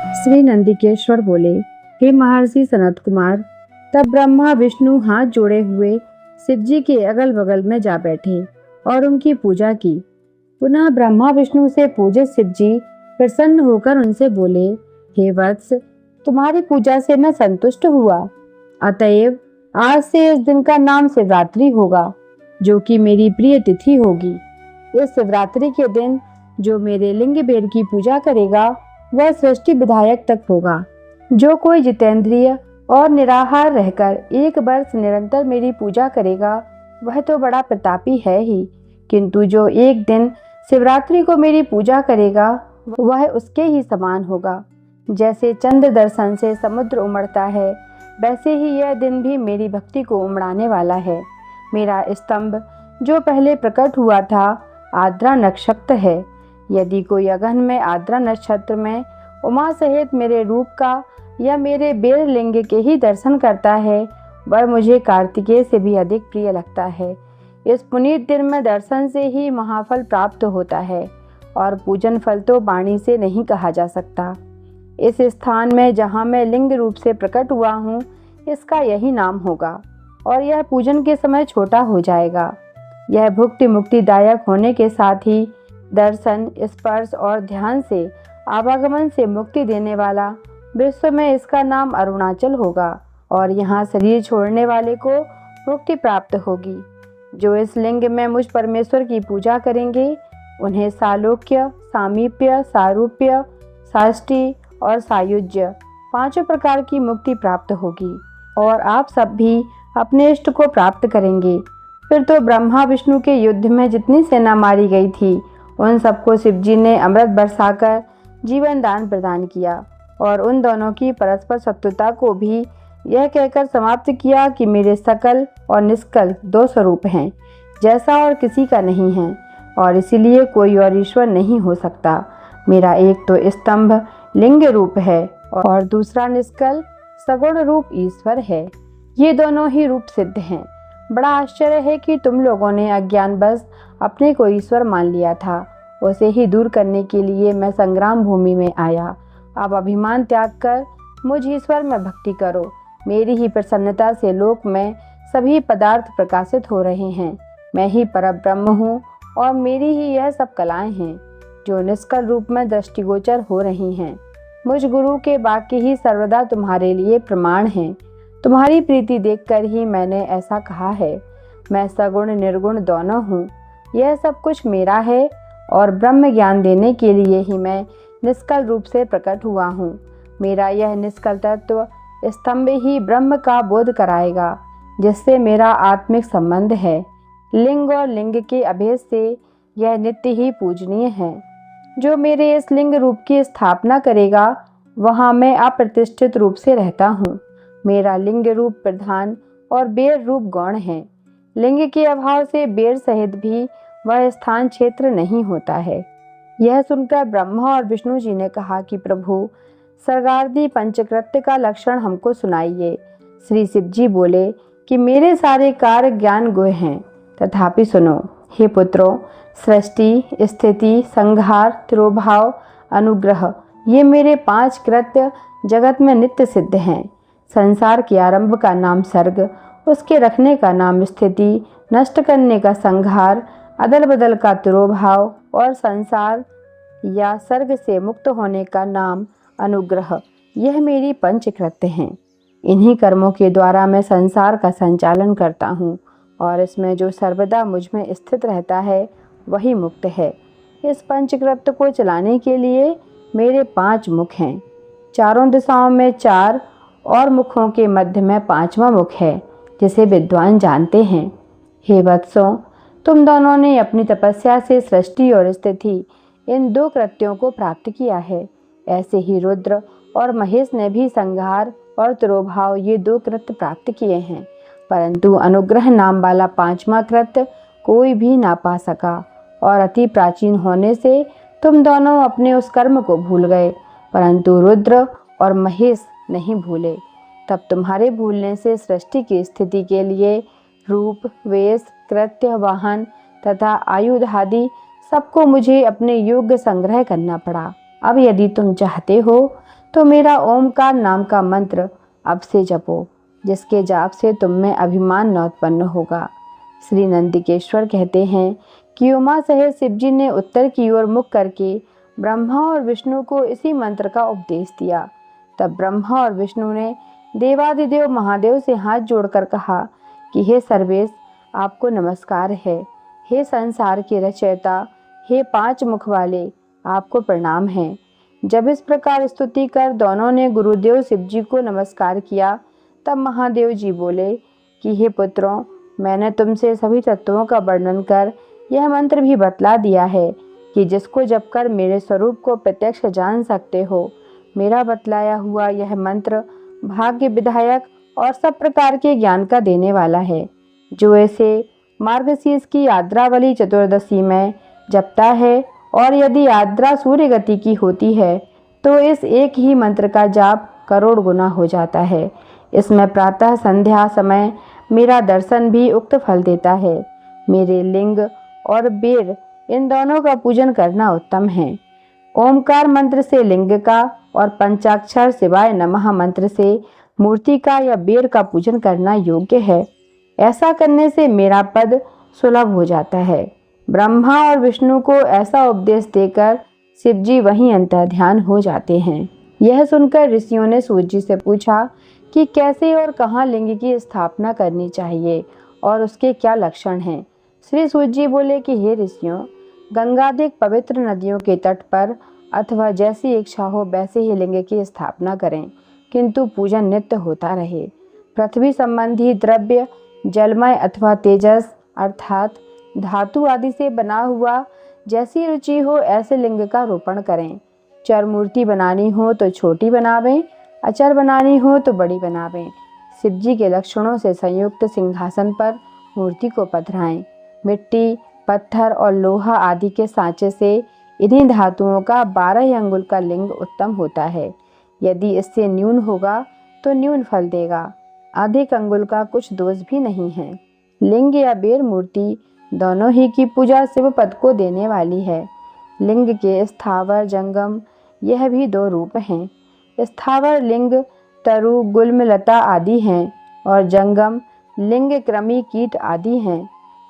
श्री नंदिकेश्वर बोले, हे महर्षि सनत कुमार। तब ब्रह्मा विष्णु हाथ जोड़े हुए शिव जी के अगल बगल में जा बैठे और उनकी पूजा की। पुनः ब्रह्मा विष्णु से पूजित शिव जी प्रसन्न होकर उनसे बोले, हे वत्स, तुम्हारी पूजा से मैं संतुष्ट हुआ। अतएव आज से इस दिन का नाम शिवरात्रि होगा, जो कि मेरी प्रिय तिथि होगी। इस शिवरात्रि के दिन जो मेरे लिंग बेर की पूजा करेगा वह सृष्टि विधायक तक होगा। जो कोई जितेंद्रिय और निराहार रहकर 1 वर्ष निरंतर मेरी पूजा करेगा वह तो बड़ा प्रतापी है ही, किंतु जो एक दिन शिवरात्रि को मेरी पूजा करेगा वह उसके ही समान होगा। जैसे चंद्र दर्शन से समुद्र उमड़ता है, वैसे ही यह दिन भी मेरी भक्ति को उमड़ाने वाला है। मेरा स्तंभ जो पहले प्रकट हुआ था आर्द्रा नक्षत्र है। यदि कोई अगहन में आर्द्रा नक्षत्र में उमा सहित मेरे रूप का या मेरे बेर लिंग के ही दर्शन करता है वह मुझे कार्तिकेय से भी अधिक प्रिय लगता है। इस पुनीत दिन में दर्शन से ही महाफल प्राप्त होता है और पूजन फल तो वाणी से नहीं कहा जा सकता। इस स्थान में जहाँ मैं लिंग रूप से प्रकट हुआ हूँ इसका यही नाम होगा और यह पूजन के समय छोटा हो जाएगा। यह भुक्ति मुक्तिदायक होने के साथ ही दर्शन, स्पर्श और ध्यान से आवागमन से मुक्ति देने वाला विश्व में इसका नाम अरुणाचल होगा और यहाँ शरीर छोड़ने वाले को मुक्ति प्राप्त होगी। जो इस लिंग में मुझ परमेश्वर की पूजा करेंगे उन्हें सालोक्य, सामीप्य, सारूप्य, साष्टि और सायुज्य 5 प्रकार की मुक्ति प्राप्त होगी और आप सब भी अपने इष्ट को प्राप्त करेंगे। फिर तो ब्रह्मा विष्णु के युद्ध में जितनी सेना मारी गई थी उन सबको शिव जी ने अमृत बरसाकर जीवन दान प्रदान किया और उन दोनों की परस्पर शत्रुता को भी यह कहकर समाप्त किया कि मेरे सकल और निष्कल 2 स्वरूप हैं, जैसा और किसी का नहीं है और इसीलिए कोई और ईश्वर नहीं हो सकता। मेरा एक तो स्तंभ लिंग रूप है और दूसरा निष्कल सगुण रूप ईश्वर है। ये दोनों ही रूप सिद्ध हैं। बड़ा आश्चर्य है कि तुम लोगों ने अज्ञानवश अपने को ईश्वर मान लिया था। उसे ही दूर करने के लिए मैं संग्राम भूमि में आया। अब अभिमान त्याग कर मुझ ईश्वर में भक्ति करो। मेरी ही प्रसन्नता से लोक में सभी पदार्थ प्रकाशित हो रहे हैं। मैं ही परब्रह्म हूँ और मेरी ही यह सब कलाएं हैं जो निष्कल रूप में दृष्टिगोचर हो रही हैं। मुझ गुरु के वाक्य ही सर्वदा तुम्हारे लिए प्रमाण हैं। तुम्हारी प्रीति देखकर ही मैंने ऐसा कहा है। मैं सगुण निर्गुण दोनों हूँ। यह सब कुछ मेरा है और ब्रह्म ज्ञान देने के लिए ही मैं निष्कल रूप से प्रकट हुआ हूँ। मेरा यह निष्कल तत्व स्तंभ ही ब्रह्म का बोध कराएगा, जिससे मेरा आत्मिक संबंध है। लिंग और लिंग के अभेद से यह नित्य ही पूजनीय है। जो मेरे इस लिंग रूप की स्थापना करेगा वहाँ मैं अप्रतिष्ठित रूप से रहता हूँ। मेरा लिंग रूप प्रधान और बेर रूप गौण है। लिंग के अभाव से बेर सहित भी वह स्थान क्षेत्र नहीं होता है। यह सुनकर ब्रह्मा और विष्णु जी ने कहा कि प्रभु, सर्गादि पंचकृत्य का लक्षण हमको सुनाइए। श्री शिव जी बोले कि मेरे सारे कार्य ज्ञान गुह्य हैं, तथापि सुनो। हे पुत्रों, सृष्टि, स्थिति, संहार, तिरोभाव, अनुग्रह ये मेरे 5 कृत्य जगत में नित्य सिद्ध हैं। संसार के आरंभ का नाम सर्ग, उसके रखने का नाम स्थिति, नष्ट करने का संहार, अदल बदल का तिरोभाव और संसार या सर्ग से मुक्त होने का नाम अनुग्रह। यह मेरी 5 कृत्य हैं। इन्हीं कर्मों के द्वारा मैं संसार का संचालन करता हूँ और इसमें जो सर्वदा मुझ में स्थित रहता है वही मुक्त है। इस 5 कृत्य को चलाने के लिए मेरे 5 मुख हैं। चारों दिशाओं में 4 और मुखों के मध्य में 5वां मुख है, जिसे विद्वान जानते हैं। हे वत्सों, तुम दोनों ने अपनी तपस्या से सृष्टि और स्थिति इन 2 कृत्यों को प्राप्त किया है। ऐसे ही रुद्र और महेश ने भी संहार और तिरोभाव ये 2 कृत्य प्राप्त किए हैं, परंतु अनुग्रह नाम वाला 5वां कृत्य कोई भी ना पा सका और अति प्राचीन होने से तुम दोनों अपने उस कर्म को भूल गए, परंतु रुद्र और महेश नहीं भूले। तब तुम्हारे भूलने से सृष्टि की स्थिति के लिए रूप, वेश, कृत्य, वाहन तथा आयुध आदि सबको मुझे अपने योग्य संग्रह करना पड़ा। अब यदि तुम चाहते हो तो मेरा ओमकार नाम का मंत्र अब से जपो, जिसके जाप से तुम में अभिमान न उत्पन्न होगा। श्री नंदिकेश्वर कहते हैं कि उमा सहित शिव जी ने उत्तर की ओर मुख करके ब्रह्मा और विष्णु को इसी मंत्र का उपदेश दिया। तब ब्रह्मा और विष्णु ने देवादिदेव महादेव से हाथ जोड़कर कहा कि हे सर्वेश, आपको नमस्कार है। हे संसार के रचयिता, हे 5 मुख वाले, आपको प्रणाम है। जब इस प्रकार स्तुति कर दोनों ने गुरुदेव शिव जी को नमस्कार किया, तब महादेव जी बोले कि हे पुत्रों, मैंने तुमसे सभी तत्वों का वर्णन कर यह मंत्र भी बतला दिया है कि जिसको जप कर मेरे स्वरूप को प्रत्यक्ष जान सकते हो। मेरा बतलाया हुआ यह मंत्र भाग्य विधायक और सब प्रकार के ज्ञान का देने वाला है। जो ऐसे मार्गशीर्ष की आद्रावली चतुर्दशी में जपता है, और यदि आद्रा सूर्य गति की होती है, तो इस एक ही मंत्र का जाप करोड़ गुना हो जाता है। इसमें प्रातः संध्या समय मेरा दर्शन भी उक्त फल देता है। मेरे लिंग और बेर इन दोनों का पूजन करना उत्तम है। ओमकार मंत्र से लिंग का और पंचाक्षर शिवाय नमः मंत्र से मूर्ति का या बेर का पूजन करना योग्य है। ऐसा करने से मेरा पद सुलभ हो जाता है। ब्रह्मा और विष्णु को ऐसा उपदेश देकर शिव जी वहीं अंतर्ध्यान हो जाते हैं। यह सुनकर ऋषियों ने सूर्य जी से पूछा कि कैसे और कहाँ लिंग की स्थापना करनी चाहिए और उसके क्या लक्षण हैं। श्री सूर्य जी बोले कि हे ऋषियों, गंगादिक पवित्र नदियों के तट पर अथवा जैसी इच्छा हो वैसे ही लिंग की स्थापना करें, किंतु पूजन नित्य होता रहे। पृथ्वी संबंधी द्रव्य जलमय अथवा तेजस अर्थात धातु आदि से बना हुआ जैसी रुचि हो ऐसे लिंग का रोपण करें। चर मूर्ति बनानी हो तो छोटी बनावें, अचर बनानी हो तो बड़ी बनावें। शिव जी के लक्षणों से संयुक्त सिंहासन पर मूर्ति को पधराएं। मिट्टी, पत्थर और लोहा आदि के सांचे से इन्हीं धातुओं का 12 अंगुल का लिंग उत्तम होता है। यदि इससे न्यून होगा तो न्यून फल देगा, अधिक अंगुल का कुछ दोष भी नहीं है। लिंग या बेर मूर्ति दोनों ही की पूजा शिव पद को देने वाली है। लिंग के स्थावर जंगम यह भी 2 रूप हैं। स्थावर लिंग तरु गुल्म लता आदि हैं और जंगम लिंग कृमि कीट आदि हैं।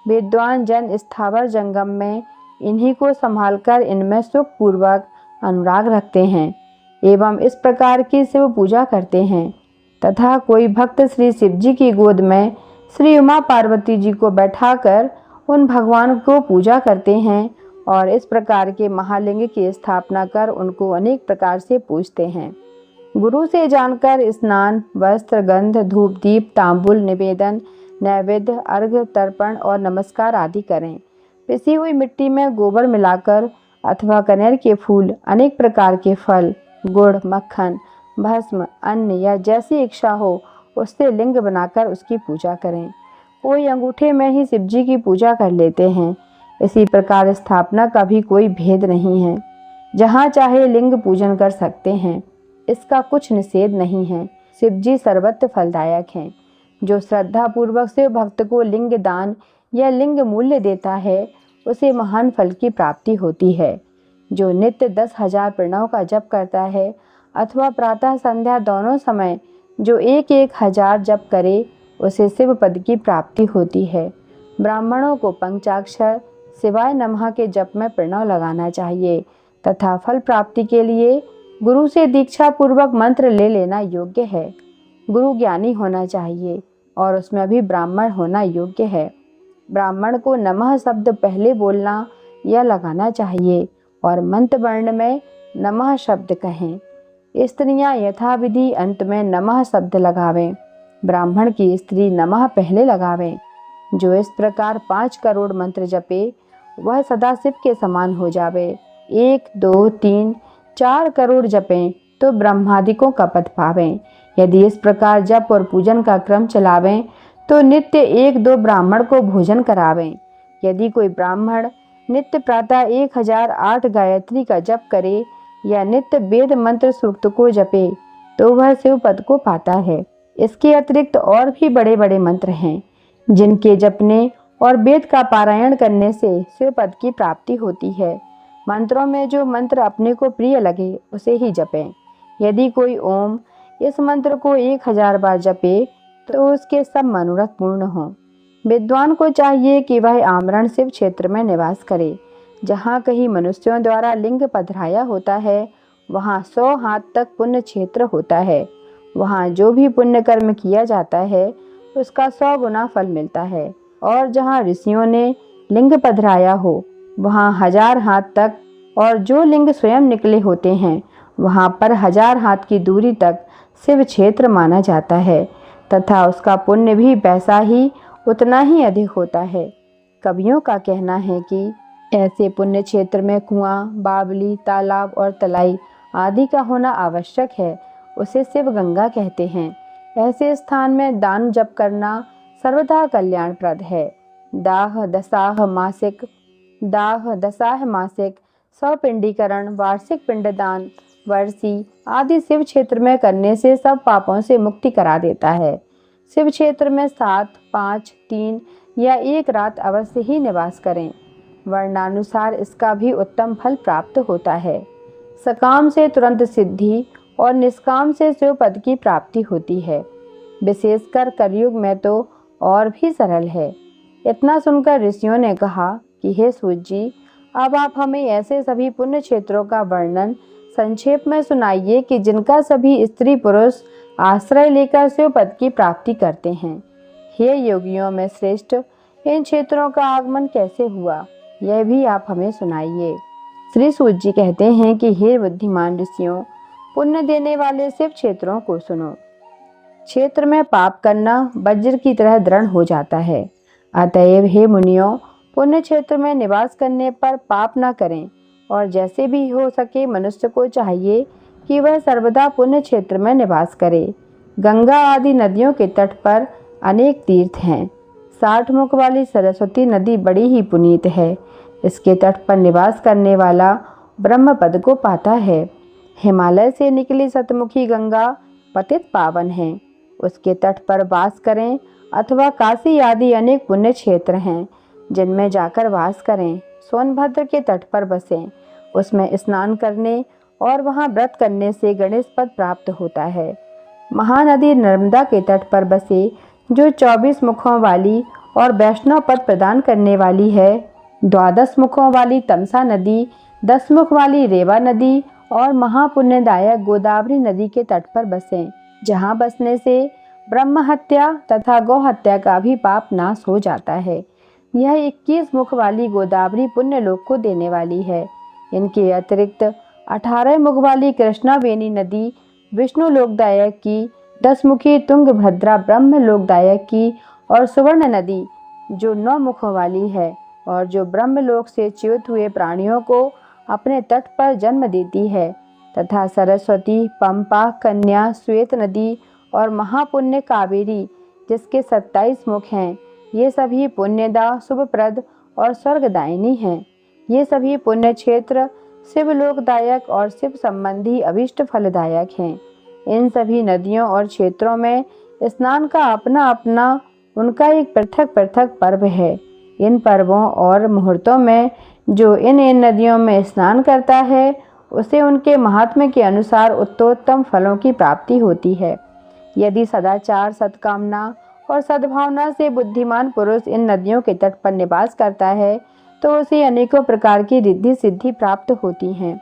विद्वान जन स्थावर जंगम में इन्हीं को संभालकर इनमें सुख पूर्वक अनुराग रखते हैं एवं इस प्रकार की शिव पूजा करते हैं। तथा कोई भक्त श्री शिव जी की गोद में श्री उमा पार्वती जी को बैठाकर उन भगवान को पूजा करते हैं और इस प्रकार के महालिंग की स्थापना कर उनको अनेक प्रकार से पूजते हैं। गुरु से जानकर स्नान, वस्त्र, गंध, धूप, दीप, तांबुल, निवेदन, नैवेद्य, अर्घ्य, तर्पण और नमस्कार आदि करें। पिसी हुई मिट्टी में गोबर मिलाकर अथवा कनेर के फूल, अनेक प्रकार के फल, गुड़, मक्खन, भस्म, अन्न या जैसी इच्छा हो उससे लिंग बनाकर उसकी पूजा करें। कोई अंगूठे में ही शिव जी की पूजा कर लेते हैं। इसी प्रकार स्थापना का भी कोई भेद नहीं है। जहाँ चाहे लिंग पूजन कर सकते हैं, इसका कुछ निषेध नहीं है। शिव जी सर्वत्र फलदायक हैं। जो श्रद्धा पूर्वक शिव भक्त को लिंग दान या लिंग मूल्य देता है, उसे महान फल की प्राप्ति होती है। जो नित्य 10,000 प्रणव का जप करता है अथवा प्रातः संध्या दोनों समय जो 1,000 जप करे, उसे शिव पद की प्राप्ति होती है। ब्राह्मणों को पंचाक्षर शिवाय नमः के जप में प्रणव लगाना चाहिए तथा फल प्राप्ति के लिए गुरु से दीक्षा पूर्वक मंत्र ले लेना योग्य है। गुरु ज्ञानी होना चाहिए और उसमें भी ब्राह्मण होना योग्य है। ब्राह्मण को नमः शब्द पहले बोलना या लगाना चाहिए और मंत्र वर्ण में नमः शब्द कहें। स्त्रियां यथाविधि अंत में नमः शब्द लगावें। ब्राह्मण की स्त्री नमः पहले लगावें। जो इस प्रकार 5 करोड़ मंत्र जपे, वह सदाशिव के समान हो जावे। 1, 2, 3, 4 करोड़ जपें तो ब्रह्मादिकों का पद पावें। यदि इस प्रकार जप और पूजन का क्रम चलावें तो नित्य 1-2 ब्राह्मण को भोजन करावें। यदि कोई ब्राह्मण नित्य प्रातः 1008 गायत्री का जप करे या नित्य वेद मंत्र सूक्त को जपे तो वह शिव पद को पाता है। इसके अतिरिक्त और भी बड़े बड़े मंत्र हैं जिनके जपने और वेद का पारायण करने से शिव पद की प्राप्ति होती है। मंत्रों में जो मंत्र अपने को प्रिय लगे उसे ही जपें। यदि कोई ओम इस मंत्र को 1000 बार जपे तो उसके सब मनोरथ पूर्ण हों। विद्वान को चाहिए कि वह आमरण शिव क्षेत्र में निवास करे। जहाँ कहीं मनुष्यों द्वारा लिंग पधराया होता है वहाँ 100 हाथ तक पुण्य क्षेत्र होता है। वहाँ जो भी पुण्य कर्म किया जाता है उसका 100 गुना फल मिलता है। और जहाँ ऋषियों ने लिंग पधराया हो वहाँ 1000 हाथ तक, और जो लिंग स्वयं निकले होते हैं वहाँ पर 1000 हाथ की दूरी तक शिव क्षेत्र माना जाता है तथा उसका पुण्य भी वैसा ही उतना ही अधिक होता है। कवियों का कहना है कि ऐसे पुण्य क्षेत्र में कुआं, बावली, तालाब और तलाई आदि का होना आवश्यक है। उसे शिव गंगा कहते हैं। ऐसे स्थान में दान जप करना सर्वदा कल्याणप्रद है। दाह दसाह मासिक 100 पिंडीकरण, वार्षिक पिंडदान, वर्षी आदि शिव क्षेत्र में करने से सब पापों से मुक्ति करा देता है। शिव क्षेत्र में 7, 5, 3 या 1 रात अवश्य ही निवास करें। वर्णानुसार इसका भी उत्तम फल प्राप्त होता है। सकाम से तुरंत सिद्धि और निष्काम से शिव पद की प्राप्ति होती है। विशेषकर कलयुग में तो और भी सरल है। इतना सुनकर ऋषियों ने कहा कि हे सूत जी, अब आप हमें ऐसे सभी पुण्य क्षेत्रों का वर्णन संक्षेप में सुनाइए कि जिनका सभी स्त्री पुरुष आश्रय लेकर शिव पद की प्राप्ति करते हैं। हे योगियों में श्रेष्ठ, इन क्षेत्रों का आगमन कैसे हुआ यह भी आप हमें सुनाइए। श्री सूत जी कहते हैं कि हे बुद्धिमान ऋषियों, पुण्य देने वाले शिव क्षेत्रों को सुनो। क्षेत्र में पाप करना वज्र की तरह दृढ़ हो जाता है। अतएव हे मुनियों, पुण्य क्षेत्र में निवास करने पर पाप न करें और जैसे भी हो सके मनुष्य को चाहिए कि वह सर्वदा पुण्य क्षेत्र में निवास करे। गंगा आदि नदियों के तट पर अनेक तीर्थ हैं। 60 मुख वाली सरस्वती नदी बड़ी ही पुनीत है। इसके तट पर निवास करने वाला ब्रह्म पद को पाता है। हिमालय से निकली सतमुखी गंगा पतित पावन है। उसके तट पर वास करें अथवा काशी आदि अनेक पुण्य क्षेत्र हैं जिनमें जाकर वास करें। सोनभद्र के तट पर बसें, उसमें स्नान करने और वहां व्रत करने से गणेश पद प्राप्त होता है। महानदी नर्मदा के तट पर बसे जो 24 मुखों वाली और वैष्णव पद प्रदान करने वाली है। 12 मुखों वाली तमसा नदी, 10 मुख वाली रेवा नदी और महापुण्यदायक गोदावरी नदी के तट पर बसें, जहाँ बसने से ब्रह्म हत्या तथा गौ हत्या का भी पाप नाश हो जाता है। यह 21 मुख वाली गोदावरी पुण्य लोक को देने वाली है। इनके अतिरिक्त 18 मुख वाली कृष्णावेणी नदी विष्णु लोकदायक की, 10 मुखी तुंगभद्रा ब्रह्म लोकदायक की और सुवर्ण नदी जो 9 मुखों वाली है और जो ब्रह्मलोक से च्युत हुए प्राणियों को अपने तट पर जन्म देती है, तथा सरस्वती, पंपा, कन्या, श्वेत नदी और महापुण्य कावेरी जिसके 27 मुख हैं, ये सभी पुण्यदा, शुभप्रद और स्वर्गदायिनी हैं। ये सभी पुण्य क्षेत्र शिवलोकदायक और शिव संबंधी अभिष्ट फलदायक हैं। इन सभी नदियों और क्षेत्रों में स्नान का अपना अपना उनका एक पृथक पृथक पर्व है। इन पर्वों और मुहूर्तों में जो इन नदियों में स्नान करता है उसे उनके महात्म्य के अनुसार उत्तोत्तम फलों की प्राप्ति होती है। यदि सदाचार, सद्कामना और सद्भावना से बुद्धिमान पुरुष इन नदियों के तट पर निवास करता है तो उसे अनेकों प्रकार की रिद्धि सिद्धि प्राप्त होती हैं।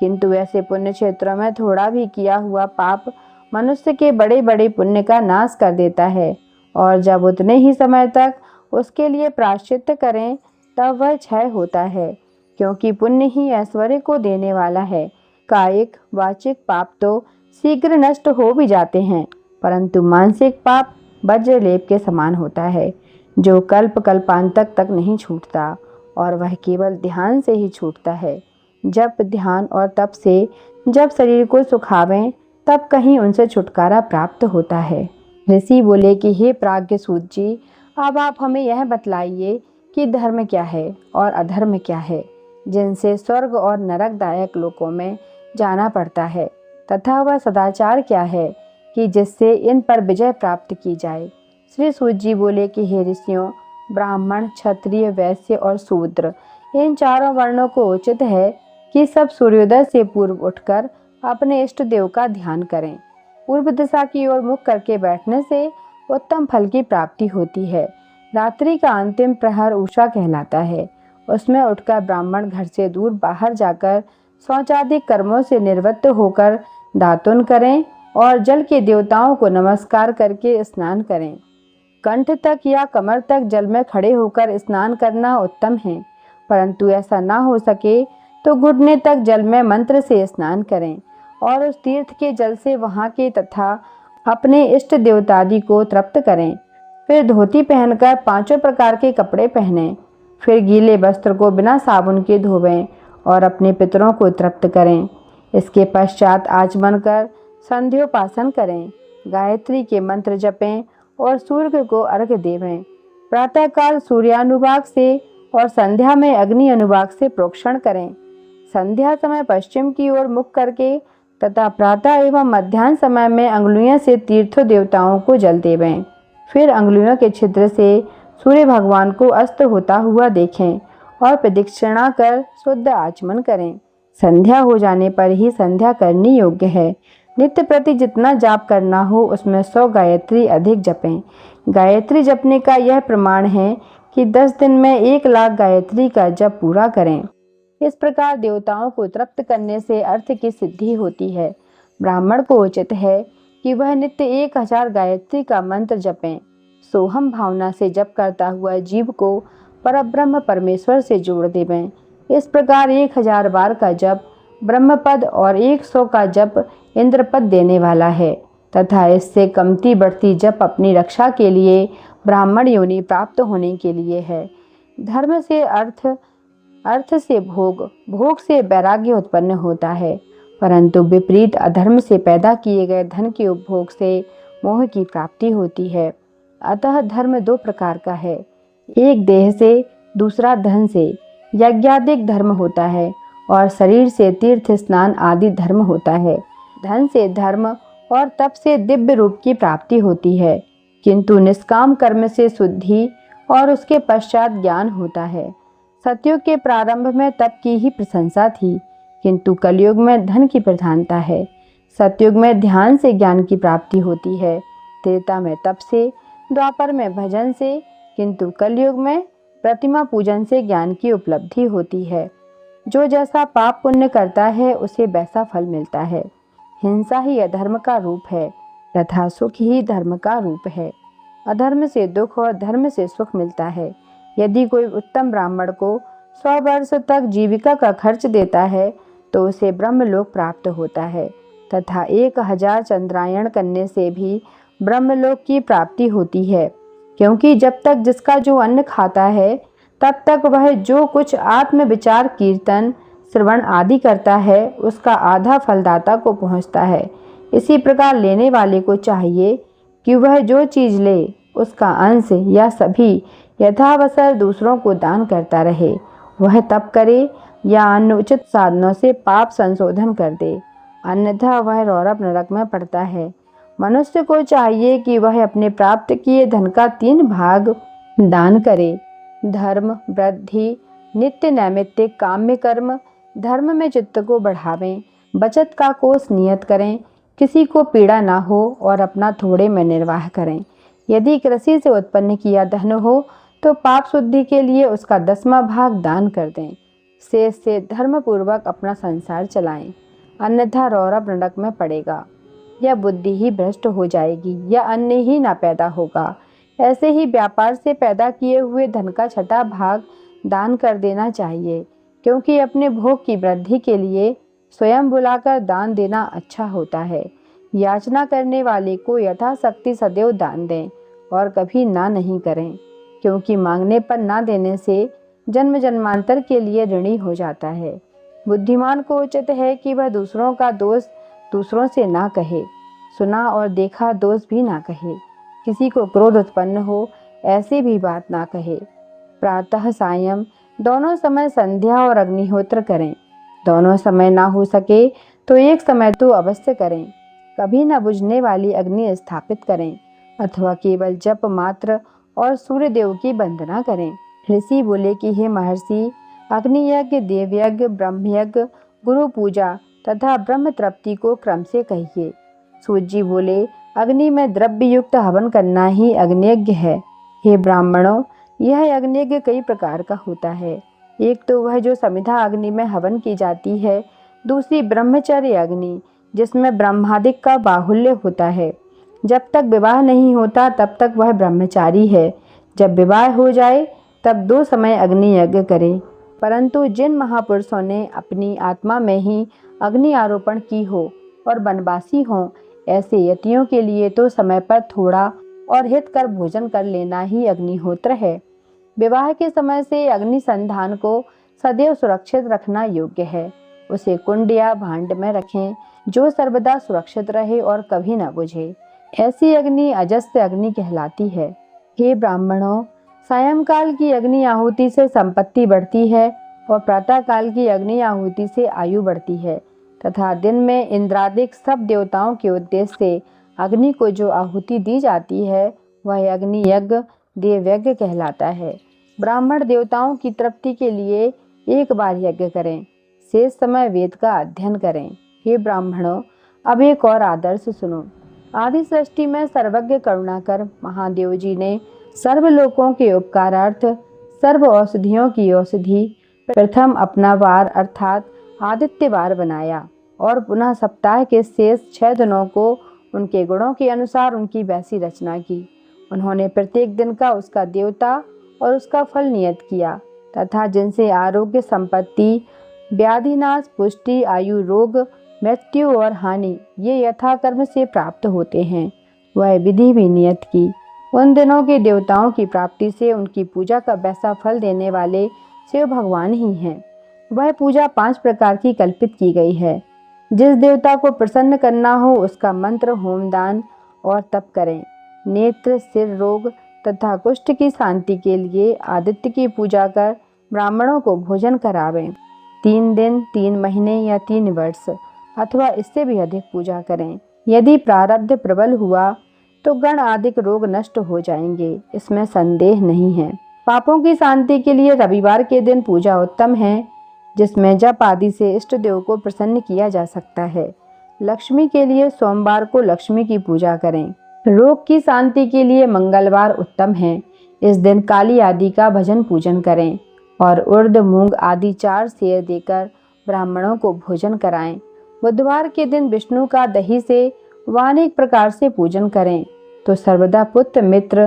किंतु ऐसे पुण्य क्षेत्रों में थोड़ा भी किया हुआ पाप मनुष्य के बड़े बड़े पुण्य का नाश कर देता है, और जब उतने ही समय तक उसके लिए प्रायश्चित करें तब वह क्षय होता है, क्योंकि पुण्य ही ऐश्वर्य को देने वाला है। कायिक वाचिक पाप तो शीघ्र नष्ट हो भी जाते हैं, परंतु मानसिक पाप वज्रलेप के समान होता है, जो कल्प कल्पांतक तक नहीं छूटता, और वह केवल ध्यान से ही छूटता है। जब ध्यान और तप से जब शरीर को सुखावें तब कहीं उनसे छुटकारा प्राप्त होता है। ऋषि बोले कि हे प्राज्ञ सूत जी, अब आप हमें यह बतलाइए कि धर्म क्या है और अधर्म क्या है, जिनसे स्वर्ग और नरकदायक लोकों में जाना पड़ता है, तथा वह सदाचार क्या है कि जिससे इन पर विजय प्राप्त की जाए। श्री सूत जी बोले कि हे ऋषियों, ब्राह्मण, क्षत्रिय, वैश्य और शूद्र इन चारों वर्णों को उचित है कि सब सूर्योदय से पूर्व उठकर अपने इष्ट देव का ध्यान करें। पूर्व दिशा की ओर मुख करके बैठने से उत्तम फल की प्राप्ति होती है। रात्रि का अंतिम प्रहर उषा कहलाता है। उसमें उठकर ब्राह्मण घर से दूर बाहर जाकर शौचादि कर्मों से निवृत्त होकर दातुन करें और जल के देवताओं को नमस्कार करके स्नान करें। कंठ तक या कमर तक जल में खड़े होकर स्नान करना उत्तम है, परंतु ऐसा ना हो सके तो घुटने तक जल में मंत्र से स्नान करें और उस तीर्थ के जल से वहाँ के तथा अपने इष्ट देवतादि को तृप्त करें। फिर धोती पहनकर 5 प्रकार के कपड़े पहनें। फिर गीले वस्त्र को बिना साबुन के धोवें और अपने पितरों को तृप्त करें। इसके पश्चात आचमन कर संध्योपासन करें, गायत्री के मंत्र जपें और सूर्य को अर्घ्य देवें। प्रातःकाल सूर्यानुवाग से और संध्या में अग्नि अनुवाग से प्रोक्षण करें। संध्या समय पश्चिम की ओर मुख करके तथा प्रातः एवं मध्याह्न समय में अंगुलियों से तीर्थ देवताओं को जल देवें। फिर अंगुलियों के छिद्र से सूर्य भगवान को अस्त होता हुआ देखें और प्रदक्षिणा कर शुद्ध आचमन करें। संध्या हो जाने पर ही संध्या करनी योग्य है। नित्य प्रति जितना जाप करना हो उसमें 100 गायत्री अधिक जपें। गायत्री जपने का यह प्रमाण है कि 10 दिन में 1,00,000 गायत्री का जप पूरा करें। इस प्रकार देवताओं को तृप्त करने से अर्थ की सिद्धि होती है। ब्राह्मण को उचित है कि वह नित्य 1000 गायत्री का मंत्र जपें। सोहम भावना से जप करता हुआ जीव को परब्रह्म परमेश्वर से जोड़ देवें। इस प्रकार 1000 बार का जप ब्रह्मपद और 100 का जप इंद्रपद देने वाला है तथा इससे कमती बढ़ती जप अपनी रक्षा के लिए ब्राह्मण योनि प्राप्त होने के लिए है। धर्म से अर्थ, अर्थ से भोग, भोग से वैराग्य उत्पन्न होता है, परंतु विपरीत अधर्म से पैदा किए गए धन के उपभोग से मोह की प्राप्ति होती है। अतः धर्म 2 प्रकार का है, एक देह से, दूसरा धन से। यज्ञादिक धर्म होता है और शरीर से तीर्थ स्नान आदि धर्म होता है। धन से धर्म और तप से दिव्य रूप की प्राप्ति होती है, किंतु निष्काम कर्म से शुद्धि और उसके पश्चात ज्ञान होता है। सतयुग के प्रारंभ में तप की ही प्रशंसा थी, किंतु कलयुग में धन की प्रधानता है। सतयुग में ध्यान से ज्ञान की प्राप्ति होती है, त्रेता में तप से, द्वापर में भजन से, किंतु कलयुग में प्रतिमा पूजन से ज्ञान की उपलब्धि होती है। जो जैसा पाप पुण्य करता है उसे वैसा फल मिलता है। हिंसा ही अधर्म का रूप है तथा सुख ही धर्म का रूप है। अधर्म से दुख और धर्म से सुख मिलता है। यदि कोई उत्तम ब्राह्मण को 100 वर्ष तक जीविका का खर्च देता है तो उसे ब्रह्मलोक प्राप्त होता है तथा 1000 चंद्रायण करने से भी ब्रह्मलोक की प्राप्ति होती है, क्योंकि जब तक जिसका जो अन्न खाता है तब तक वह जो कुछ आत्म विचार, कीर्तन, श्रवण आदि करता है उसका आधा फलदाता को पहुंचता है। इसी प्रकार लेने वाले को चाहिए कि वह जो चीज़ ले उसका अंश या सभी यथावसर दूसरों को दान करता रहे। वह तप करे या अनुचित साधनों से पाप संशोधन कर दे, अन्यथा वह रौरव नरक में पड़ता है। मनुष्य को चाहिए कि वह अपने प्राप्त किए धन का 3 भाग दान करे। धर्म, वृद्धि, नित्य नैमित्तिक काम्य कर्म। धर्म में चित्त को बढ़ावें, बचत का कोष नियत करें, किसी को पीड़ा ना हो और अपना थोड़े में निर्वाह करें। यदि कृषि से उत्पन्न किया धन हो तो पाप शुद्धि के लिए उसका 10वां भाग दान कर दें। शेष से धर्म पूर्वक अपना संसार चलाएं, अन्यथा रौरव नरक में पड़ेगा। या बुद्धि ही भ्रष्ट हो जाएगी या अन्न ही ना पैदा होगा। ऐसे ही व्यापार से पैदा किए हुए धन का 6वां भाग दान कर देना चाहिए, क्योंकि अपने भोग की वृद्धि के लिए स्वयं बुलाकर दान देना अच्छा होता है। याचना करने वाले को यथाशक्ति सदैव दान दें और कभी ना नहीं करें, क्योंकि मांगने पर ना देने से जन्म जन्मांतर के लिए ऋणी हो जाता है। बुद्धिमान को उचित है कि वह दूसरों का दोष दूसरों से ना कहे, सुना और देखा दोष भी ना कहे। किसी को क्रोध उत्पन्न हो ऐसी भी बात ना कहे। प्रातः सायं दोनों समय संध्या और अग्निहोत्र करें। दोनों समय ना हो सके तो एक समय तो अवश्य करें। कभी न बुझने वाली अग्नि स्थापित करें अथवा केवल जप मात्र और सूर्य देव की वंदना करें। ऋषि बोले कि हे महर्षि, अग्नि यज्ञ, देव यज्ञ, ब्रह्म यज्ञ, गुरु पूजा तथा ब्रह्म तृप्ति को क्रम से कहिए। सूत जी बोले, अग्नि में द्रव्य युक्त हवन करना ही अग्नियज्ञ है। हे ब्राह्मणों, यह यज्ञ कई प्रकार का होता है। एक तो वह जो समिधा अग्नि में हवन की जाती है, दूसरी ब्रह्मचर्य अग्नि जिसमें ब्रह्मादिक का बाहुल्य होता है। जब तक विवाह नहीं होता तब तक वह ब्रह्मचारी है। जब विवाह हो जाए तब 2 समय अग्नि यज्ञ करे। परंतु जिन महापुरुषों ने अपनी आत्मा में ही अग्नि आरोपण की हो और वनवासी हों, ऐसे यतियों के लिए तो समय पर थोड़ा और हित कर भोजन कर लेना ही अग्निहोत्र है। विवाह के समय से अग्नि संधान को सदैव सुरक्षित रखना योग्य है। उसे कुंड या भांड में रखें जो सर्वदा सुरक्षित रहे और कभी न बुझे। ऐसी अग्नि अजस्त्र अग्नि कहलाती है। हे ब्राह्मणों, सायंकाल की अग्नि आहुति से संपत्ति बढ़ती है और प्रातः काल की अग्नि आहुति से आयु बढ़ती है, तथा दिन में इंद्रादिक सब देवताओं के उद्देश्य से अग्नि को जो आहुति दी जाती है वह अग्नि यज्ञ देवयज्ञ कहलाता है। ब्राह्मण देवताओं की तृप्ति के लिए एक बार यज्ञ करें, शेष समय वेद का अध्ययन करें। हे ब्राह्मणों, अब एक और आदर्श सुनो। आदि सृष्टि में सर्वज्ञ करुणाकर महादेव जी ने सर्वलोकों के उपकारार्थ सर्व औषधियों की औषधि प्रथम अपना वार अर्थात आदित्यवार बनाया और पुनः सप्ताह के शेष 6 दिनों को उनके गुणों के अनुसार उनकी वैसी रचना की। उन्होंने प्रत्येक दिन का उसका देवता और उसका फल नियत किया तथा जिनसे आरोग्य, संपत्ति, व्याधिनाश, पुष्टि, आयु, रोग, मृत्यु और हानि ये यथाकर्म से प्राप्त होते हैं, वह विधि भी नियत की। उन दिनों के देवताओं की प्राप्ति से उनकी पूजा का वैसा फल देने वाले शिव भगवान ही हैं। वह पूजा 5 प्रकार की कल्पित की गई है। जिस देवता को प्रसन्न करना हो उसका मंत्र, होम, दान और तप करें। नेत्र, सिर रोग तथा कुष्ठ की शांति के लिए आदित्य की पूजा कर ब्राह्मणों को भोजन करावें। 3 दिन, 3 महीने या 3 वर्ष अथवा इससे भी अधिक पूजा करें। यदि प्रारब्ध प्रबल हुआ तो गण आदिक रोग नष्ट हो जाएंगे, इसमें संदेह नहीं है। पापों की शांति के लिए रविवार के दिन पूजा उत्तम है, जिसमें जप आदि से इष्ट देव को प्रसन्न किया जा सकता है। लक्ष्मी के लिए सोमवार को लक्ष्मी की पूजा करें। रोग की शांति के लिए मंगलवार उत्तम है। इस दिन काली आदि का भजन पूजन करें और उर्द, मूंग आदि 4 सेर देकर ब्राह्मणों को भोजन कराएं। बुधवार के दिन विष्णु का दही से व अनेक प्रकार से पूजन करें तो सर्वदा पुत्र, मित्र,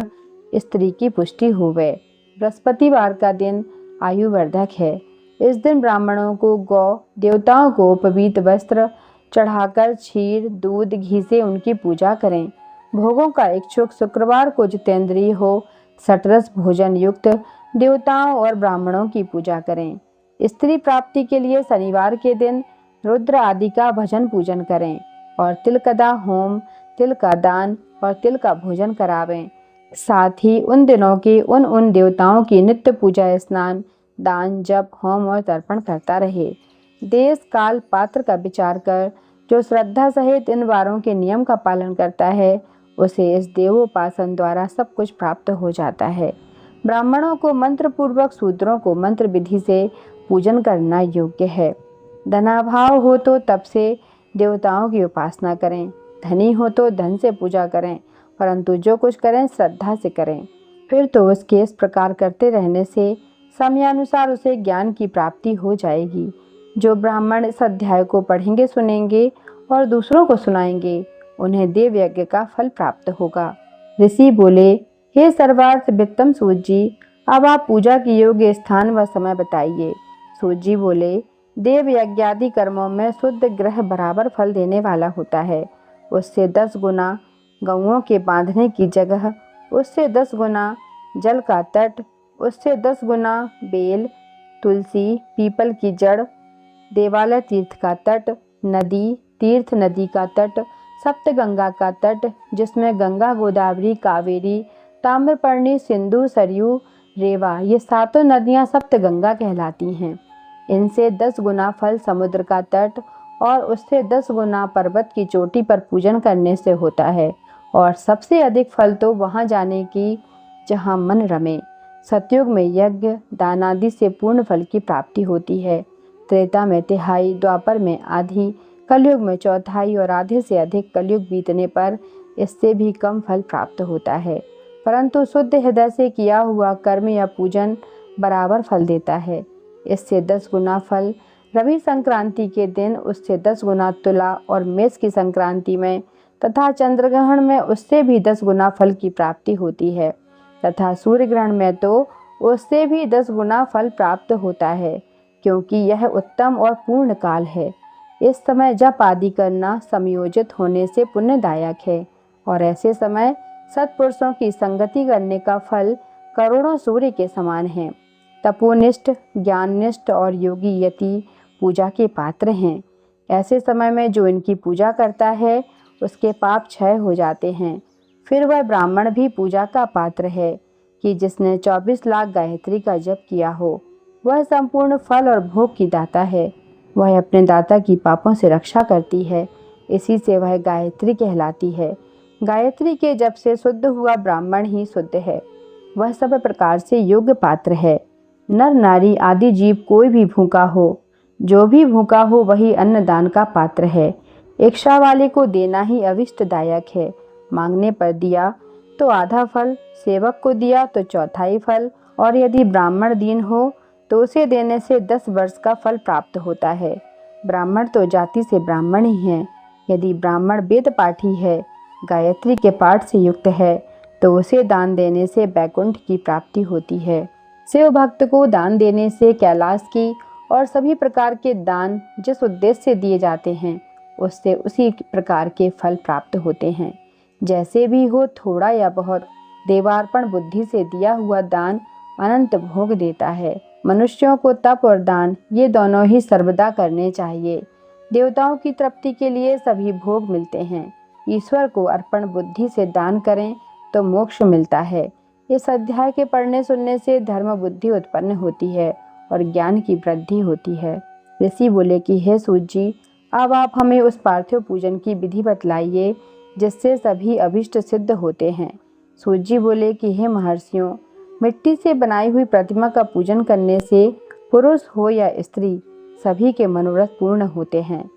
स्त्री की पुष्टि होवे। बृहस्पतिवार का दिन आयुवर्धक है। इस दिन ब्राह्मणों को गौ देवताओं को पवित्र वस्त्र चढ़ाकर क्षीर, दूध, घी से उनकी पूजा करें। भोगों का इच्छुक शुक्रवार को जितेंद्रिय हो सटरस भोजन युक्त देवताओं और ब्राह्मणों की पूजा करें। स्त्री प्राप्ति के लिए शनिवार के दिन रुद्र आदि का भजन पूजन करें और तिलकदा होम, तिल का दान और तिल का भोजन करावें। साथ ही उन दिनों के उन देवताओं की नित्य पूजा, स्नान, दान, जप, होम और तर्पण करता रहे। देश, काल, पात्र का विचार कर जो श्रद्धा सहित इन वारों के नियम का पालन करता है उसे इस देवोपासन द्वारा सब कुछ प्राप्त हो जाता है। ब्राह्मणों को मंत्र पूर्वक, शूद्रों को मंत्र विधि से पूजन करना योग्य है। धनाभाव हो तो तप से देवताओं की उपासना करें, धनी हो तो धन से पूजा करें, परंतु जो कुछ करें श्रद्धा से करें। फिर तो उसके इस प्रकार करते रहने से समयानुसार उसे ज्ञान की प्राप्ति हो जाएगी। जो ब्राह्मण इस अध्याय को पढ़ेंगे, सुनेंगे और दूसरों को सुनाएंगे, उन्हें देव यज्ञ का फल प्राप्त होगा। ऋषि बोले, हे सर्वार्थ वित्तम सूत जी, अब आप पूजा के योग्य स्थान व समय बताइए। सूत जी बोले, देव यज्ञादि कर्मों में शुद्ध ग्रह बराबर फल देने वाला होता है। उससे 10 गुना गौओं के बांधने की जगह, उससे 10 गुना जल का तट, उससे 10 गुना बेल, तुलसी, पीपल की जड़, देवालय तीर्थ का तट, नदी, तीर्थ नदी का तट, सप्तगंगा का तट जिसमें गंगा, गोदावरी, कावेरी, ताम्रपर्णी, सिंधु, सरयू, रेवा ये 7 नदियां सप्तगंगा कहलाती हैं। इनसे 10 गुना फल समुद्र का तट और उससे 10 गुना पर्वत की चोटी पर पूजन करने से होता है। और सबसे अधिक फल तो वहाँ जाने की जहाँ मन रमे। सतयुग में यज्ञ, दान आदि से पूर्ण फल की प्राप्ति होती है। त्रेता में तिहाई, द्वापर में आधी, कलयुग में चौथाई और आधे से अधिक कलयुग बीतने पर इससे भी कम फल प्राप्त होता है, परंतु शुद्ध हृदय से किया हुआ कर्म या पूजन बराबर फल देता है। इससे 10 गुना फल रवि संक्रांति के दिन, उससे 10 गुना तुला और मेष की संक्रांति में तथा चंद्रग्रहण में उससे भी 10 गुना फल की प्राप्ति होती है तथा सूर्य ग्रहण में तो उससे भी 10 गुना फल प्राप्त होता है, क्योंकि यह उत्तम और पूर्ण काल है। इस समय जप आदि करना समयोजित होने से पुण्यदायक है और ऐसे समय सत्पुरुषों की संगति करने का फल करोड़ों सूर्य के समान है। तपोनिष्ठ, ज्ञाननिष्ठ और योगी यति पूजा के पात्र हैं। ऐसे समय में जो इनकी पूजा करता है उसके पाप क्षय हो जाते हैं। फिर वह ब्राह्मण भी पूजा का पात्र है कि जिसने 24 लाख गायत्री का जप किया हो। वह संपूर्ण फल और भोग की दाता है। वह अपने दाता की पापों से रक्षा करती है, इसी से वह गायत्री कहलाती है। गायत्री के जप से शुद्ध हुआ ब्राह्मण ही शुद्ध है। वह सब प्रकार से योग्य पात्र है। नर नारी आदि जीव कोई भी भूखा हो, जो भी भूखा हो वही अन्नदान का पात्र है। इच्छा वाले को देना ही अविष्टदायक है। मांगने पर दिया तो आधा फल, सेवक को दिया तो चौथाई फल, और यदि ब्राह्मण दीन हो तो उसे देने से 10 वर्ष का फल प्राप्त होता है। ब्राह्मण तो जाति से ब्राह्मण ही है। यदि ब्राह्मण वेद पाठी है, गायत्री के पाठ से युक्त है, तो उसे दान देने से बैकुंठ की प्राप्ति होती है। शिव भक्त को दान देने से कैलाश की और सभी प्रकार के दान जिस उद्देश्य से दिए जाते हैं उससे उसी प्रकार के फल प्राप्त होते हैं। जैसे भी हो, थोड़ा या बहुत, देवार्पण बुद्धि से दिया हुआ दान अनंत भोग देता है। मनुष्यों को तप और दान ये दोनों ही सर्वदा करने चाहिए। देवताओं की तृप्ति के लिए सभी भोग मिलते हैं। ईश्वर को अर्पण बुद्धि से दान करें तो मोक्ष मिलता है। इस अध्याय के पढ़ने सुनने से धर्म बुद्धि उत्पन्न होती है और ज्ञान की वृद्धि होती है। ऋषि बोले कि हे सूत जी, अब आप हमें उस पार्थिव पूजन की विधि बतलाइए जिससे सभी अभिष्ट सिद्ध होते हैं। सूत जी बोले कि हे महर्षियों, मिट्टी से बनाई हुई प्रतिमा का पूजन करने से पुरुष हो या स्त्री सभी के मनोरथ पूर्ण होते हैं।